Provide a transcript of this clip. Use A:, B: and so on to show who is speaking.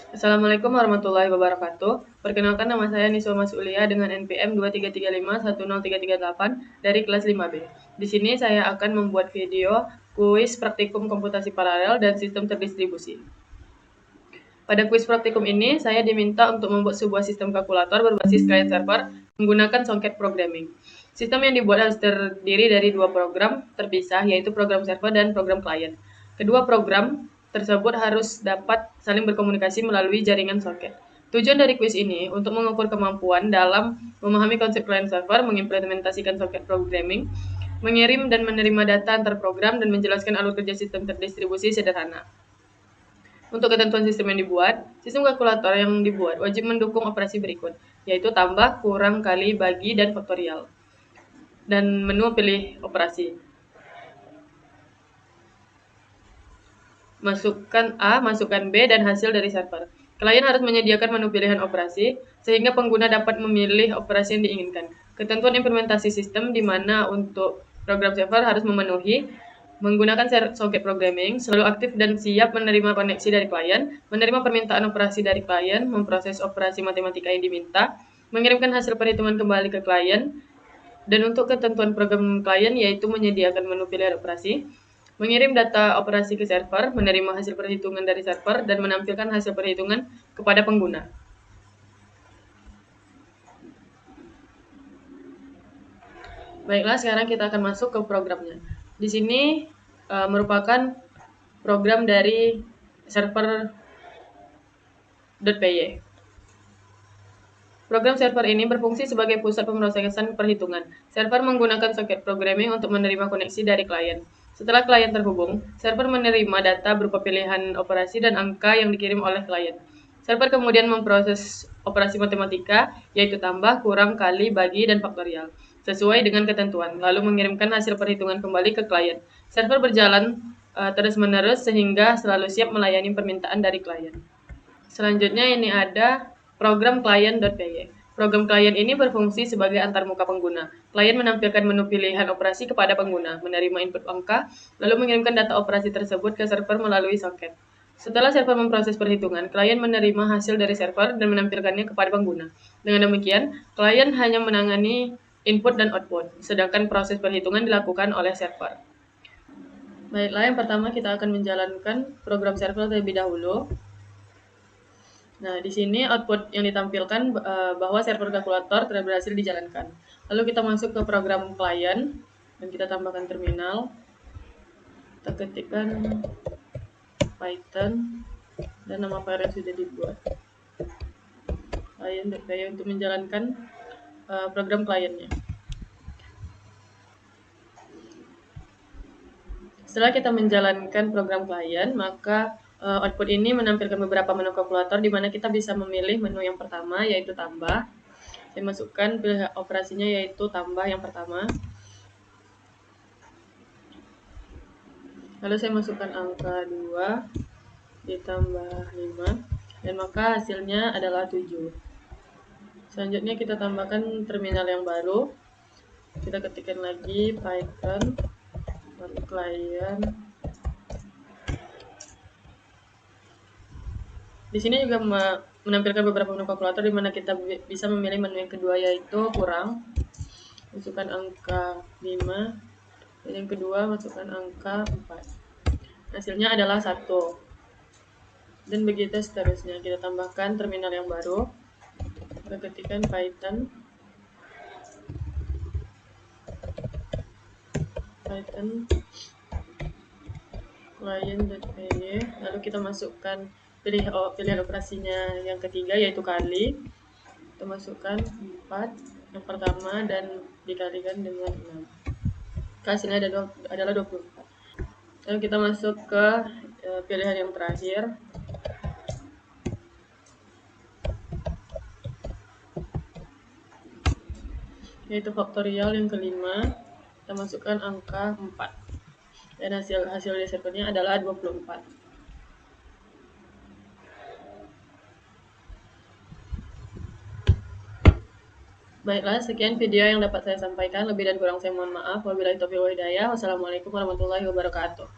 A: Assalamualaikum warahmatullahi wabarakatuh. Perkenalkan, nama saya Niswa Masulia dengan NPM 23351038 dari kelas 5B. Di sini saya akan membuat video kuis praktikum komputasi paralel dan sistem terdistribusi. Pada kuis praktikum ini, saya diminta untuk membuat sebuah sistem kalkulator berbasis client server menggunakan socket programming. Sistem yang dibuat harus terdiri dari dua program terpisah, yaitu program server dan program client. Kedua program tersebut harus dapat saling berkomunikasi melalui jaringan socket. Tujuan dari kuis ini untuk mengukur kemampuan dalam memahami konsep client server, mengimplementasikan socket programming, mengirim dan menerima data antar program, dan menjelaskan alur kerja sistem terdistribusi sederhana. Untuk ketentuan sistem yang dibuat, sistem kalkulator yang dibuat wajib mendukung operasi berikut, yaitu tambah, kurang, kali, bagi, dan faktorial. Dan menu pilih operasi. Masukkan A, masukkan B, dan hasil dari server. Klien harus menyediakan menu pilihan operasi, sehingga pengguna dapat memilih operasi yang diinginkan. Ketentuan implementasi sistem di mana untuk program server harus memenuhi menggunakan socket programming, selalu aktif dan siap menerima koneksi dari klien, menerima permintaan operasi dari klien, memproses operasi matematika yang diminta, mengirimkan hasil perhitungan kembali ke klien, dan untuk ketentuan program klien yaitu menyediakan menu pilihan operasi, mengirim data operasi ke server, menerima hasil perhitungan dari server, dan menampilkan hasil perhitungan kepada pengguna. Baiklah, sekarang kita akan masuk ke programnya. Di sini merupakan program dari server.py. Program server ini berfungsi sebagai pusat pemrosesan perhitungan. Server menggunakan socket programming untuk menerima koneksi dari klien. Setelah klien terhubung, server menerima data berupa pilihan operasi dan angka yang dikirim oleh klien. Server kemudian memproses operasi matematika, yaitu tambah, kurang, kali, bagi, dan faktorial, sesuai dengan ketentuan, lalu mengirimkan hasil perhitungan kembali ke klien. Server berjalan terus-menerus sehingga selalu siap melayani permintaan dari klien. Selanjutnya ini ada program client.py. Program klien ini berfungsi sebagai antarmuka pengguna. Klien menampilkan menu pilihan operasi kepada pengguna, menerima input angka, lalu mengirimkan data operasi tersebut ke server melalui socket. Setelah server memproses perhitungan, klien menerima hasil dari server dan menampilkannya kepada pengguna. Dengan demikian, klien hanya menangani input dan output, sedangkan proses perhitungan dilakukan oleh server. Baiklah, yang pertama kita akan menjalankan program server terlebih dahulu. Nah, di sini output yang ditampilkan bahwa server kalkulator telah berhasil dijalankan. Lalu kita masuk ke program klien dan kita tambahkan terminal. Kita ketikkan Python dan nama file yang sudah dibuat. Client.py untuk menjalankan program kliennya. Setelah kita menjalankan program klien, maka output ini menampilkan beberapa menu kalkulator di mana kita bisa memilih menu yang pertama, yaitu tambah. Saya masukkan pilihan operasinya yaitu tambah yang pertama. Lalu saya masukkan angka 2 ditambah 5 dan maka hasilnya adalah 7. Selanjutnya kita tambahkan terminal yang baru. Kita ketikkan lagi Python client. Di sini juga menampilkan beberapa menu kalkulator di mana kita bisa memilih menu yang kedua yaitu kurang. Masukkan angka 5. Dan yang kedua masukkan angka 4. Hasilnya adalah 1. Dan begitu seterusnya. Kita tambahkan terminal yang baru. Kita ketikkan Python client.py. Lalu kita masukkan pilihan operasinya yang ketiga yaitu kali. Kita masukkan 4 yang pertama dan dikalikan dengan 6. Hasilnya adalah 24. Lalu kita masuk ke pilihan yang terakhir, yaitu faktorial yang kelima. Kita masukkan angka 4 dan hasil dari servernya adalah 24. Baiklah, sekian video yang dapat saya sampaikan. Lebih dan kurang saya mohon maaf. Wabillahi taufiq wal hidayah. Wassalamualaikum warahmatullahi wabarakatuh.